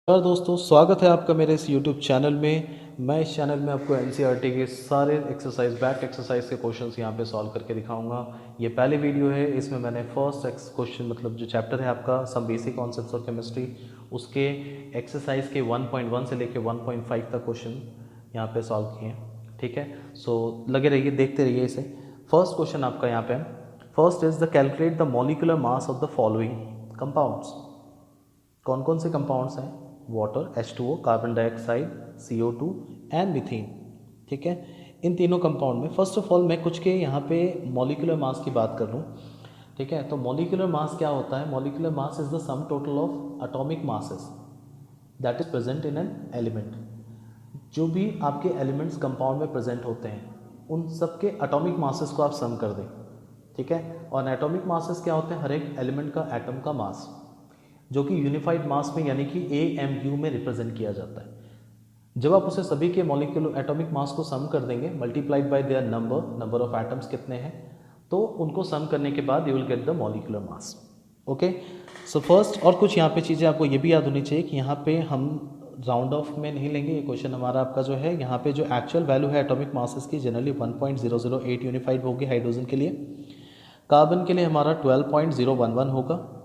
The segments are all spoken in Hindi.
नमस्कार दोस्तों, स्वागत है आपका मेरे इस YouTube चैनल में। मैं इस चैनल में आपको NCERT के सारे एक्सरसाइज बैक एक्सरसाइज के क्वेश्चंस यहाँ पे सॉल्व करके दिखाऊंगा। ये पहली वीडियो है, इसमें मैंने फर्स्ट क्वेश्चन मतलब जो चैप्टर है आपका some basic concepts of chemistry, उसके एक्सरसाइज के 1.1 से लेके 1.5 तक क्वेश्चन यहाँ पे सॉल्व किए हैं। ठीक है, सो लगे रहिए, देखते रहिए इसे। फर्स्ट क्वेश्चन आपका यहाँ पे first is the calculate the molecular mass of the following compounds. कौन कौन से कंपाउंड्स हैं? Water, H2O, carbon dioxide, CO2 and methane. ठीक है, इन तीनों कंपाउंड में फर्स्ट ऑफ ऑल मैं कुछ के यहाँ पे मॉलिक्यूलर मास की बात कर लूँ। ठीक है, तो मॉलिक्यूलर मास क्या होता है? Molecular mass is the sum total of atomic masses that is present in an element. जो भी आपके एलिमेंट्स कंपाउंड में प्रेजेंट होते हैं उन सब के एटॉमिक मासेस को आप सम कर दें। ठीक है, और एटॉमिक मासेस क्या होते हैं? हर एक एलिमेंट का एटम का मास, जो कि यूनिफाइड मास में यानी कि AMU में रिप्रेजेंट किया जाता है। जब आप उसे सभी के मॉलिक्यूलर एटॉमिक मास को सम कर देंगे multiplied by their number of atoms कितने हैं, तो उनको सम करने के बाद you will get the molecular mass. Okay, so first और कुछ यहाँ पे चीज़ें आपको ये भी याद होनी चाहिए कि यहाँ पे हम राउंड ऑफ में नहीं लेंगे। ये क्वेश्चन हमारा आपका जो है यहाँ पे जो एक्चुअल वैल्यू है एटॉमिक मासेस की जनरली 1.008 यूनिफाइड होगी हाइड्रोजन के लिए। कार्बन के लिए हमारा 12.011 होगा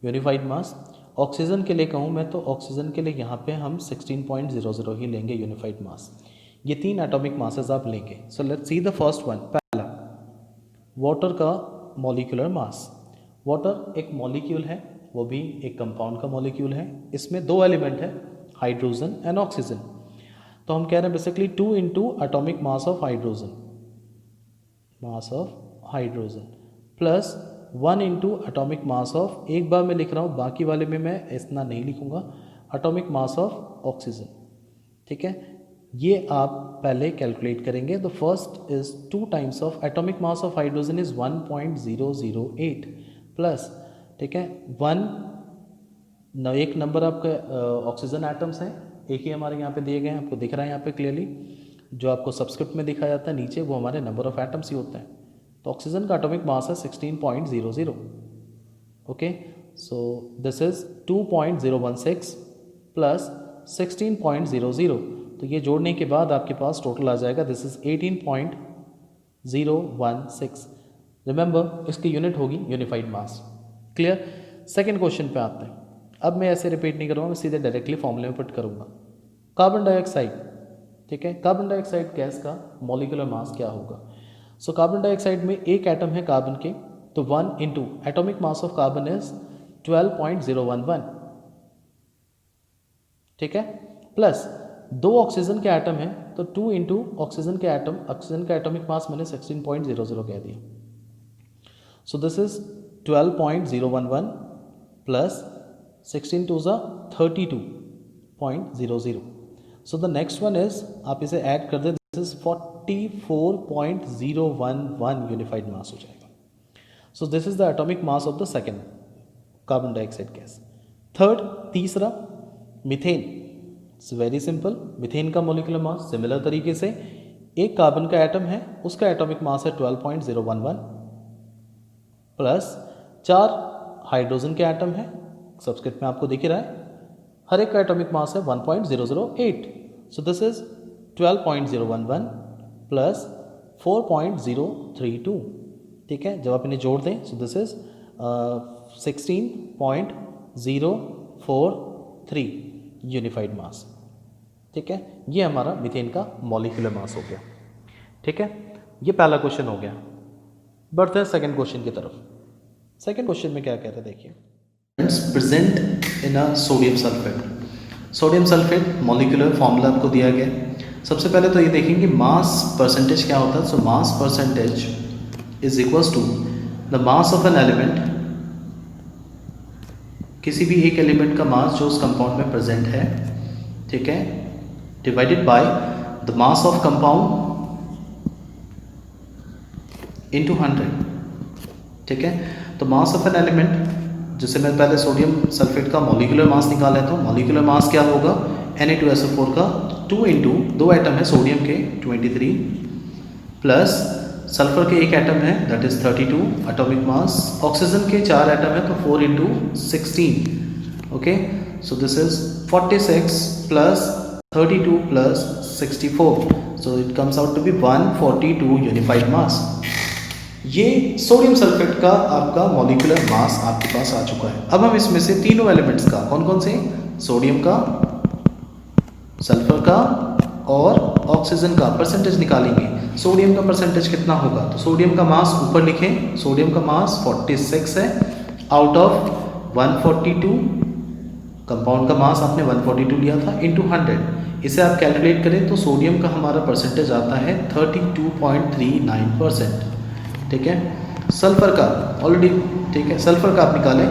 यूनिफाइड मास। ऑक्सीजन के लिए कहूँ मैं तो ऑक्सीजन के लिए यहाँ पे हम 16.00 ही लेंगे यूनिफाइड मास। ये तीन एटॉमिक मासेस आप लेंगे। So let's see the first one. पहला, वाटर का मॉलिक्यूलर मास। वाटर एक मॉलिक्यूल है, वो भी एक कंपाउंड का मॉलिक्यूल है। इसमें दो एलिमेंट है, हाइड्रोजन एंड ऑक्सीजन। तो हम कह रहे हैं basically 2 into atomic mass of hydrogen plus 1 into atomic mass of, एक बार मैं लिख रहा हूँ, बाकी वाले में मैं इतना नहीं लिखूँगा, एटॉमिक मास ऑफ ऑक्सीजन। ठीक है, ये आप पहले कैलकुलेट करेंगे। The first is 2 times of atomic mass of hydrogen is 1.008 plus, ठीक है, एक नंबर आपका ऑक्सीजन एटम्स हैं, एक ही हमारे यहाँ पे दिए गए हैं, आपको दिख रहा है यहाँ पे क्लियरली। जो आपको सब्सक्रिप्ट में दिखाया जाता है नीचे, वो हमारे नंबर ऑफ एटम्स ही होते हैं। तो ऑक्सीजन का एटॉमिक मास है 16.00। Okay, so this is 2.016 plus 16.00, तो ये जोड़ने के बाद आपके पास टोटल आ जाएगा, दिस इज 18.016। रिमेंबर, इसकी यूनिट होगी यूनिफाइड मास। क्लियर? सेकेंड क्वेश्चन पे आते हैं। अब मैं ऐसे रिपीट नहीं करूँगा, मैं सीधे डायरेक्टली फॉर्मूले में पुट करूँगा। कार्बन डाइऑक्साइड, ठीक है, कार्बन डाइऑक्साइड गैस का मॉलिक्यूलर मास क्या होगा? सो कार्बन डाइऑक्साइड में एक एटम है कार्बन के, तो 1 into atomic mass of carbon is 12.011। ठीक है, प्लस 2 ऑक्सीजन के एटम है, तो 2 इंटू ऑक्सीजन के एटम, ऑक्सीजन का एटॉमिक मास मैंने 16.00 कह दिया। So this is 12.011 plus 16 two ज़ा 32.00। So the next one is, आप इसे ऐड कर दें, दिस इज 44.011 यूनिफाइड मास हो जाएगा। So this is the atomic mass of the second carbon dioxide gas. Third, तीसरा, methane. It's very simple, methane का मॉलिक्यूलर मास सिमिलर तरीके से, एक कार्बन का एटम है, उसका एटॉमिक मास है 12.011 प्लस 4 हाइड्रोजन के एटम है, सब्सक्रिप्ट में आपको दिख ही रहा है, हर एक का एटॉमिक मास है 1.008। सो दिस इज 12.011 प्लस 4.032। ठीक है, जब आप इन्हें जोड़ दें, सो दिस इज 16.043 यूनिफाइड मास। ठीक है, ये हमारा मीथेन का मॉलिक्यूलर मास हो गया। ठीक है, ये पहला क्वेश्चन हो गया। बढ़ते हैं सेकंड क्वेश्चन की तरफ। सेकंड क्वेश्चन में क्या कहते हैं, देखिए, present in a sodium sulphate. Sodium sulphate molecular formula आपको दिया गया। सबसे पहले तो ये देखेंगे मास परसेंटेज क्या होता है। So mass percentage is equals to the mass of an element, किसी भी एक एलिमेंट का मास जो उस कंपाउंड में प्रेजेंट है, ठीक है, divided by the mass of compound into 100। ठीक है, तो मास ऑफ एन एलिमेंट, जैसे मैं पहले सोडियम सल्फेट का मॉलिक्यूलर मास निकाला है, तो मॉलिक्यूलर मास क्या होगा, Na2SO4 का 2 इंटू, दो एटम है सोडियम के 23 प्लस सल्फर के एक एटम है that is 32 atomic mass, oxygen के 4 एटम है तो 4 into 16। Okay, so this is 46 plus 32 plus 64, so it comes out to be 142 unified mass. ये सोडियम सल्फेट का आपका मॉलिक्यूलर मास आपके पास आ चुका है। अब हम इसमें से तीनों एलिमेंट्स का, कौन कौन से, सोडियम का, सल्फर का और ऑक्सीजन का परसेंटेज निकालेंगे। सोडियम का परसेंटेज कितना होगा, तो सोडियम का मास ऊपर लिखें, सोडियम का मास 46 है आउट ऑफ 142, कंपाउंड का मास आपने 142 लिया था, इंटू 100। इसे आप कैलकुलेट करें तो सोडियम का हमारा परसेंटेज आता है 32.39%। ठीक है, सल्फर का ऑलरेडी, ठीक है, सल्फर का आप निकालें,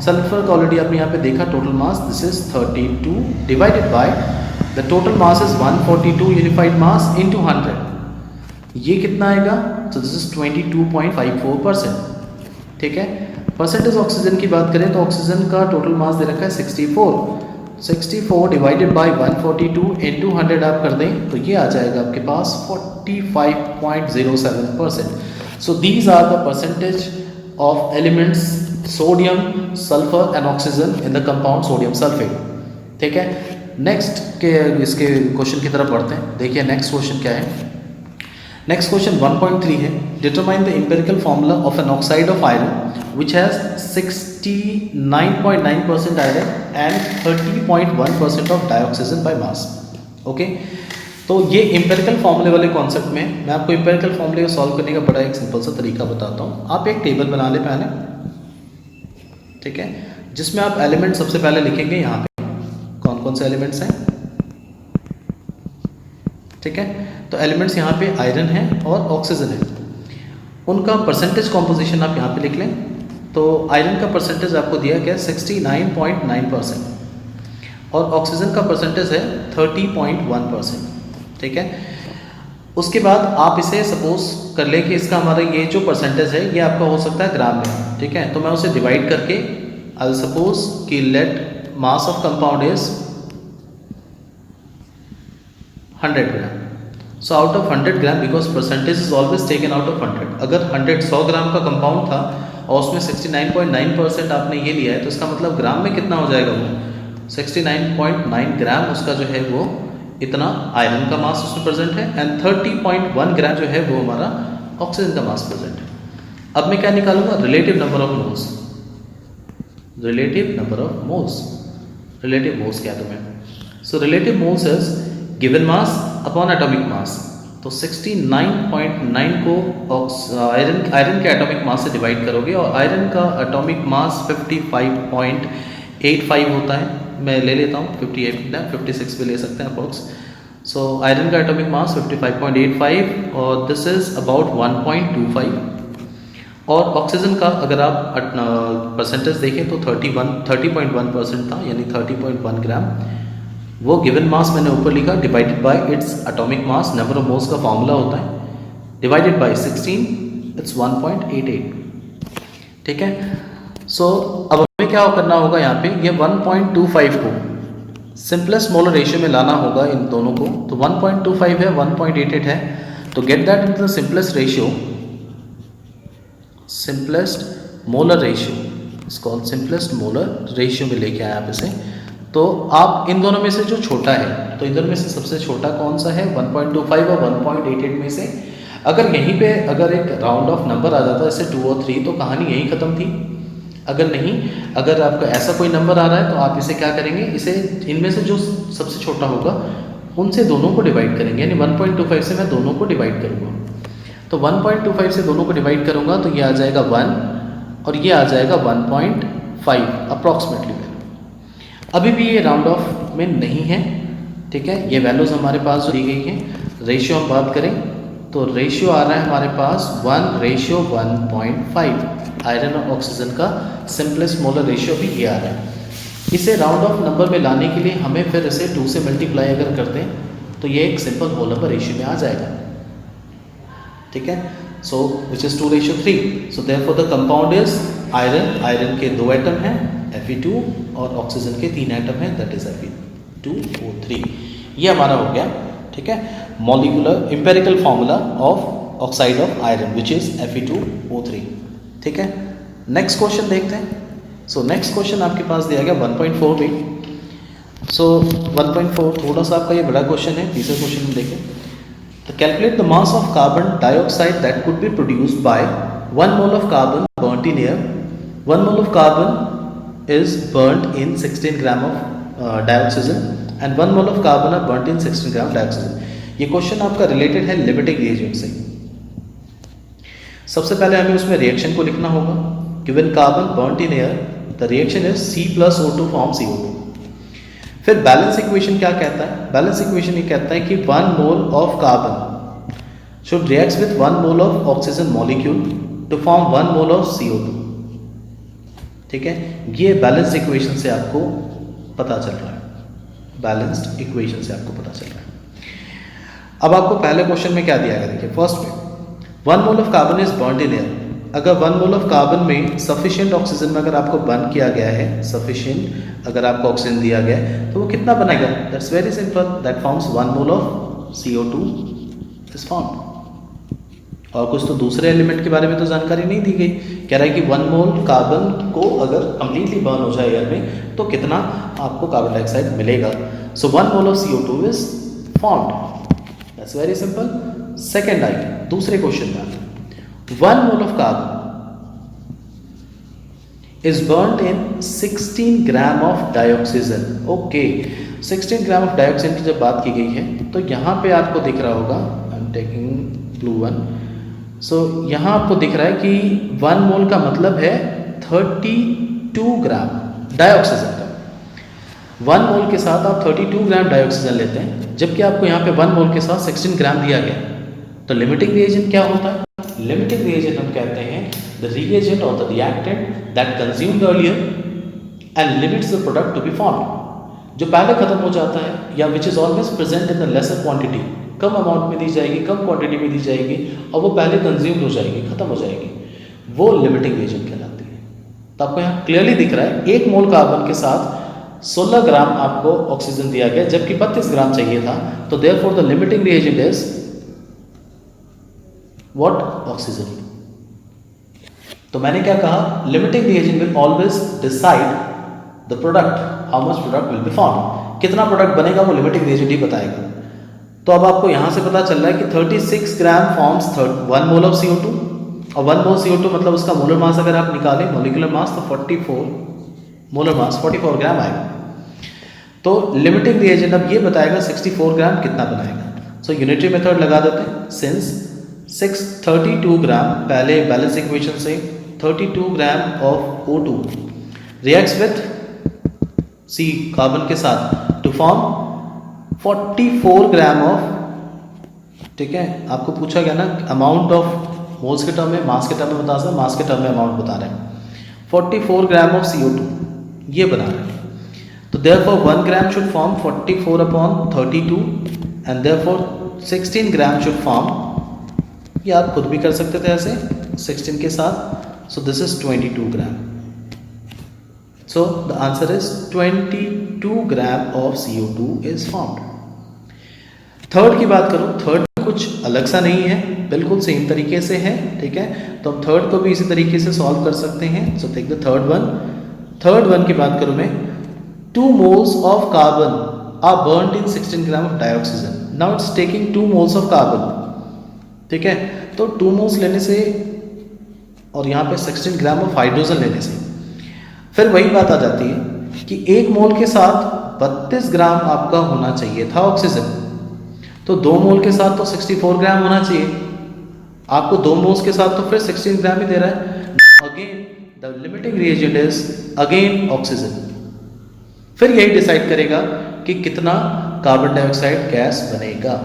सल्फर का ऑलरेडी आपने यहाँ पे देखा, total mass this is 32 divided by the total mass is 142 unified mass into 100। ये कितना आएगा, सो दिस इज 22.54%। ठीक है, परसेंटेज ऑक्सीजन की बात करें तो ऑक्सीजन का टोटल मास दे रखा है 64 डिवाइडेड बाय 142 इनटू 100 आप कर दें तो ये आ जाएगा आपके पास 45.07%। So these are the percentage of elements sodium, sulfur and oxygen in the compound sodium sulfate। ठीक है, नेक्स्ट के इसके क्वेश्चन की तरफ बढ़ते हैं। देखिए नेक्स्ट क्वेश्चन क्या है। नेक्स्ट क्वेश्चन 1.3 है, determine the empirical formula of an oxide of iron which has 69.9% iron and 30.1% of dioxygen by mass. Okay, तो ये एम्पिरिकल फॉर्मूले वाले कॉन्सेप्ट में मैं आपको एम्पिरिकल फॉर्मूले को सॉल्व करने का बड़ा एक सिंपल सा तरीका बताता हूँ। आप एक टेबल बना ले पहले, ठीक है, जिसमें आप एलिमेंट सबसे पहले लिखेंगे यहाँ पे कौन कौन से एलिमेंट्स हैं। ठीक है, तो एलिमेंट्स यहाँ पे आयरन है और ऑक्सीजन है, उनका परसेंटेज कॉम्पोजिशन आप यहाँ पे लिख लें। तो आयरन का परसेंटेज आपको दिया गया 69.9% और ऑक्सीजन का परसेंटेज है 30.1%। ठीक है, उसके बाद आप इसे सपोज कर लें कि इसका हमारा ये जो परसेंटेज है ये आपका हो सकता है ग्राम में। ठीक है, तो मैं उसे डिवाइड करके आई सपोज कि let mass of compound is 100 gram. So out of 100 gram, because percentage is always taken out of 100। अगर 100 ग्राम का कंपाउंड था और उसमें 69.9% आपने ये लिया है तो इसका मतलब ग्राम में कितना हो जाएगा, वो 69.9 ग्राम उसका जो है वो इतना आयरन का मास उसमें प्रेजेंट है एंड 30.1 ग्राम जो है वो हमारा ऑक्सीजन का मास प्रेजेंट है। अब मैं क्या निकालूंगा, relative number of moles. Relative number of moles, relative moles क्या तुम्हें, so relative moles is given mass upon atomic mass. तो 69.9 को आयरन के एटॉमिक मास से डिवाइड करोगे और आयरन का एटॉमिक मास 55.85 होता है। मैं ले लेता हूँ 56 भी ले सकते हैं अप्रोक्स। सो आयरन का एटॉमिक मास 55.85 और दिस इज अबाउट 1.25। और ऑक्सीजन का अगर आप परसेंटेज देखें तो 30.1% था, यानी 30.1 ग्राम। वो गिवन मास मैंने ऊपर लिखा divided by its atomic mass, number of moles का फॉर्मूला होता है, डिवाइडेड बाय 16 इट्स 1.88। ठीक है, सो अब हमें क्या करना होगा यहाँ पे, ये 1.25 को सिंपलेस्ट मोलर रेशियो में लाना होगा इन दोनों को। तो 1.25 है, 1.88 है, तो get that in the simplest ratio, simplest molar ratio, it's called simplest molar ratio में लेके आए आप इसे। तो आप इन दोनों में से जो छोटा है, तो इधर में से सबसे छोटा कौन सा है, 1.25 और 1.88 में से अगर यहीं पे अगर एक राउंड ऑफ नंबर आ जाता है जैसे 2 और 3 तो कहानी यहीं ख़त्म थी। अगर नहीं, अगर आपका ऐसा कोई नंबर आ रहा है तो आप इसे क्या करेंगे, इसे इनमें से जो सबसे छोटा होगा उनसे दोनों को डिवाइड करेंगे, यानी 1.25 से मैं दोनों को डिवाइड करूँगा। तो 1.25 से दोनों को डिवाइड करूँगा तो ये आ जाएगा 1 और ये आ जाएगा 1.5 अप्रॉक्सीमेटली। अभी भी ये राउंड ऑफ में नहीं है। ठीक है, ये वैल्यूज़ हमारे पास दी गई हैं। रेशियो हम बात करें तो रेशियो आ रहा है हमारे पास 1:1.5। आयरन और ऑक्सीजन का सिंपलेस्ट मोलर रेशियो भी ये आ रहा है। इसे राउंड ऑफ नंबर में लाने के लिए हमें फिर इसे 2 से मल्टीप्लाई अगर करते हैं तो ये एक सिंपल होल नंबर रेशियो में आ जाएगा। ठीक है, so which is 2:3। So therefore the compound is iron, iron के 2 एटम हैं Fe2 और ऑक्सीजन के 3 एटम हैं दैट इज Fe2O3। ये हमारा हो गया। ठीक है, molecular empirical formula of oxide of iron which is Fe2O3। ठीक है, नेक्स्ट क्वेश्चन देखते हैं। सो नेक्स्ट क्वेश्चन आपके पास दिया गया 1.4 में सो 1.4 थोड़ा सा आपका ये बड़ा क्वेश्चन है। तीसरा क्वेश्चन हम देखें तो calculate the mass of carbon dioxide that could be produced by 1 mole of carbon burnt in air. 1 mole of carbon is burnt in 16 gram of dioxygen and 1 mole of carbon are burnt in 16 gram dioxygen. ये क्वेश्चन आपका रिलेटेड है लिमिटिंग रिएजेंट से। सबसे पहले हमें उसमें रिएक्शन को लिखना होगा कि when carbon burnt in air the reaction is C+O2 form CO2। फिर बैलेंस इक्वेशन क्या कहता है? बैलेंस इक्वेशन ये कहता है कि 1 mole of carbon should react with 1 mole of oxygen molecule to form 1 mole of CO2। ठीक है, ये बैलेंस्ड इक्वेशन से आपको पता चल रहा है, बैलेंस्ड इक्वेशन से आपको पता चल रहा है। अब आपको पहले क्वेश्चन में क्या दिया गया, देखिए फर्स्ट में 1 mole of carbon is burnt in air. अगर 1 मोल ऑफ कार्बन में सफिशिएंट ऑक्सीजन में अगर आपको बर्न किया गया है, सफिशिएंट अगर आपको ऑक्सीजन दिया गया है तो वो कितना बनेगा? That's very simple, that forms 1 mole of CO2 is formed. और कुछ तो दूसरे एलिमेंट के बारे में तो जानकारी नहीं दी गई। कह रहा है कि 1 मोल कार्बन को अगर कंप्लीटली बर्न हो जाए एयर में तो कितना आपको कार्बन डाइऑक्साइड मिलेगा। सो 1 mole of CO2 is formed, that's very simple. Second item, दूसरे क्वेश्चन में 1 mole of carbon is burnt in 16 gram of dioxygen. Okay, 16 gram of dioxygen की जब बात की गई है तो यहाँ पे आपको दिख रहा होगा, I am taking blue one, so यहाँ आपको दिख रहा है कि 1 मोल का मतलब है 32 ग्राम डाइऑक्सीजन का। 1 मोल के साथ आप 32 ग्राम डाइऑक्सीजन लेते हैं, जबकि आपको यहाँ पे 1 मोल के साथ 16 ग्राम दिया गया। तो लिमिटिंग रिएजेंट क्या होता है? लिमिटिंग रिएजेंट हम कहते हैं the reagent or the reactant that consumed earlier and limits the product to be formed। जो पहले खत्म हो जाता है या which is always present in the lesser quantity, come amount में दी जाएगी, कम क्वांटिटी में दी जाएगी और वो पहले कंज्यूम्ड हो जाएगी, खत्म हो जाएगी, वो लिमिटिंग रिएजेंट कहलाती है। तो आपको यहाँ क्लियरली दिख रहा है 1 मोल कार्बन के साथ 16 ग्राम आपको ऑक्सीजन दिया गया जबकि 32 ग्राम चाहिए था। तो therefore the limiting reagent is what? Oxygen. तो मैंने क्या कहा, limiting reagent will always decide the product, how much product will be formed. कितना प्रोडक्ट बनेगा वो लिमिटिंग रिएजेंट ही बताएगा। तो अब आपको यहाँ से पता चल रहा है कि 36 ग्राम फॉर्म्स 1 मोल ऑफ CO2 और 1 मोल CO2 मतलब उसका मोलर मास अगर आप निकालें मॉलिक्यूलर मास तो 44 मोलर मास 44 ग्राम आएगा। तो लिमिटिंग रिएजेंट अब ये बताएगा 64 ग्राम कितना बनाएगा। सो यूनिटरी मेथड लगा देते हैं। सिंस 32 ग्राम, पहले बैलेंस इक्वेशन से 32 gram of O2 reacts with C carbon के साथ टू फॉर्म 44 ग्राम ऑफ, ठीक है, आपको पूछा गया ना अमाउंट ऑफ मोल्स के टर्म में, मास के टर्म में बता सकते, मास के टर्म में अमाउंट बता रहे हैं। 44 ग्राम ऑफ CO2 ये बना रहे हैं। तो therefore 1 gram should form 44 upon 32 and therefore 16 gram should form, ये आप खुद भी कर सकते थे ऐसे 16 के साथ। सो this is 22 gram. So the answer is 22 gram of CO2 is formed. Third की बात करूं, थर्ड कुछ अलग सा नहीं है, बिल्कुल सेम तरीके से है, ठीक है। तो हम थर्ड को भी इसी तरीके से सॉल्व कर सकते हैं। So take the third one. Third one की बात करूं मैं, 2 moles of carbon are burnt in 16 gram of dioxygen. Now it's taking 2 moles of carbon, ठीक है। तो 2 moles लेने से और यहाँ पे 16 ग्राम ऑफ हाइड्रोजन लेने से फिर वही बात आ जाती है कि 1 मोल के साथ 32 ग्राम आपका होना चाहिए था ऑक्सीजन, तो 2 मोल के साथ तो 64 ग्राम होना चाहिए। आपको 2 मोल्स के साथ तो फिर 16 ग्राम ही दे रहा है। Again the limiting reagent is again oxygen. फिर यही डिसाइड करेगा कि कितना कार्बन डाइऑक्साइड गैस बनेगा।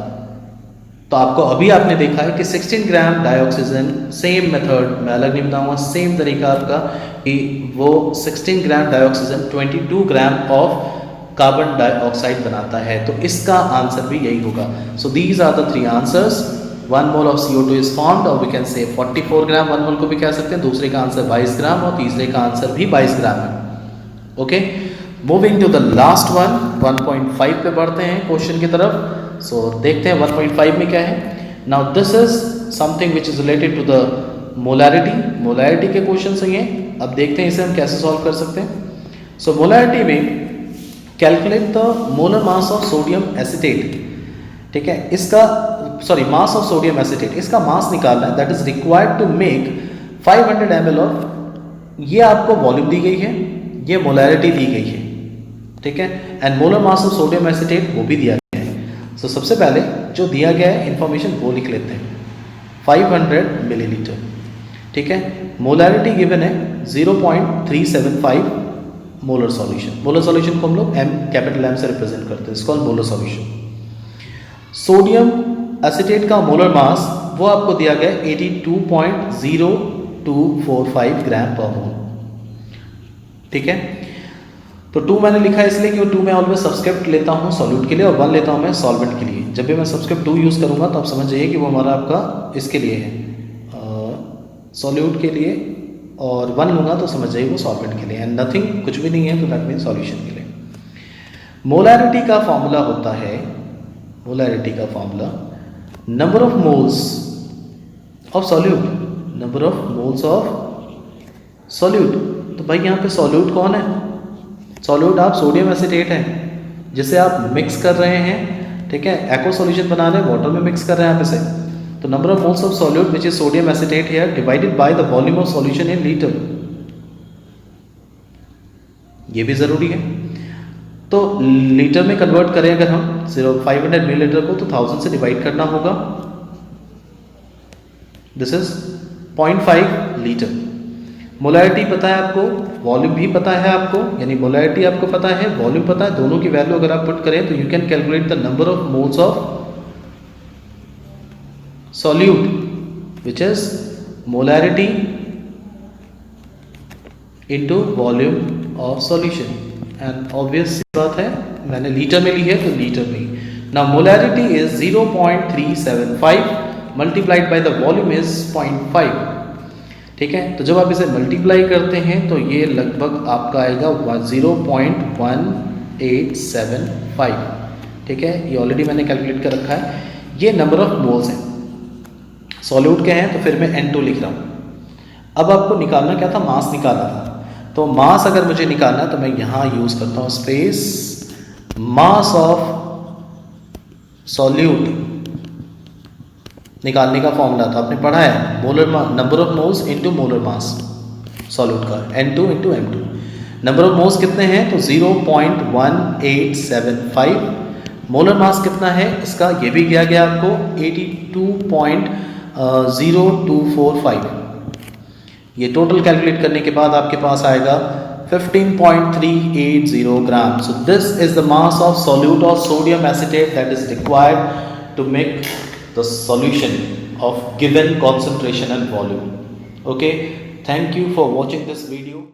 तो आपको अभी आपने देखा है कि 16 ग्राम डाइऑक्सीजन, सेम मेथड, मैं अलग नहीं बताऊंगा, सेम तरीका आपका कि वो 16 gram dioxygen 22 gram of carbon dioxide बनाता है। तो इसका आंसर भी यही होगा। So these are the 3 answers. 1 mole of CO2 is formed और वी कैन से 44 ग्राम, 1 मोल को भी कह सकते हैं। दूसरे का आंसर 22 ग्राम और तीसरे का आंसर भी 22 ग्राम है। Okay, moving to the last one, 1.5 पे बढ़ते हैं क्वेश्चन की तरफ। सो देखते हैं 1.5 में क्या है। Now this is something which is related to the molarity. Molarity के क्वेश्चन हैं ये। अब देखते हैं इसे हम कैसे सॉल्व कर सकते हैं। सो मोलैरिटी में calculate the molar mass of sodium acetate, ठीक है, इसका sorry mass of sodium acetate, इसका मास निकालना है that is required to make 500 ml of, ये आपको वॉल्यूम दी गई है, ये मोलैरिटी दी गई है, ठीक है, and molar mass of sodium acetate वो भी दिया गया है। सो सबसे पहले जो दिया गया है इंफॉर्मेशन वो लिख लेते हैं, 500 मिलीलीटर, ठीक है, मोलैरिटी गिवन है 0.375 मोलर सॉल्यूशन, मोलर सॉल्यूशन को हम लोग M कैपिटल M से रिप्रेजेंट करते हैं, इसको मोलर सॉल्यूशन। सोडियम एसिटेट का मोलर मास वो आपको दिया गया 82.0245 ग्राम पर मोल, ठीक है। तो 2 मैंने लिखा है इसलिए कि 2 मैं ऑलवेज सब्सक्रिप्ट लेता हूँ सॉल्यूट के लिए और 1 लेता हूँ मैं सॉल्वेंट के लिए। जब भी मैं सब्सक्रिप्ट 2 यूज़ करूँगा तो आप समझ जाइए कि वो हमारा आपका इसके लिए है सॉल्यूट के लिए, और 1 लूँगा तो समझ जाइए वो सॉल्वेंट के लिए, एंड नथिंग कुछ भी नहीं है तो दैट मीन सॉल्यूशन के लिए। मोलैरिटी का फॉर्मूला होता है, मोलैरिटी का formula number of moles of solute, number of moles of solute. तो भाई यहाँ पे सॉल्यूट कौन है? सॉल्यूट आप सोडियम एसिटेट है जिसे आप मिक्स कर रहे हैं, ठीक है, एक्वा सॉल्यूशन बना रहे हैं, वाटर में मिक्स कर रहे हैं आप इसे। तो number of moles of solute which is sodium acetate here divided by the volume of solution in litre, ये भी जरूरी है। तो लीटर में कन्वर्ट करें अगर हम 500 मिलीलीटर को तो 1000 से डिवाइड करना होगा, दिस इज 0.5 लीटर। मोलैरिटी पता है आपको, वॉल्यूम भी पता है आपको, यानी मोलैरिटी आपको पता है, वॉल्यूम पता है, दोनों की वैल्यू अगर आप पुट करें तो you can calculate the number of moles of solute which is molarity into volume of solution, and obvious बात है मैंने लीटर में ली है तो लीटर में। Now molarity is 0.375 multiplied by the volume is 0.5, ठीक है। तो जब आप इसे मल्टीप्लाई करते हैं तो ये लगभग आपका आएगा 0.1875, ठीक है, ये ऑलरेडी मैंने कैलकुलेट कर रखा है। ये नंबर ऑफ मोल्स हैं, सॉल्यूट के हैं तो फिर मैं N2 लिख रहा हूँ। अब आपको निकालना क्या था? मास निकालना था। तो मास अगर मुझे निकालना है तो मैं यहाँ यूज़ करता हूँ स्पेस, मास ऑफ सॉल्यूट निकालने का फॉर्मूला था, आपने पढ़ा है, molar number of moles into molar mass solute का, N2 into M2। Number of moles कितने हैं? तो 0.1875। मोलर मास कितना है इसका? ये भी किया गया आपको 82.0245। ये टोटल कैलकुलेट करने के बाद आपके पास आएगा 15.380 gram. So this is the mass of solute of sodium acetate that is required to make the solution of given concentration and volume. Okay, thank you for watching this video.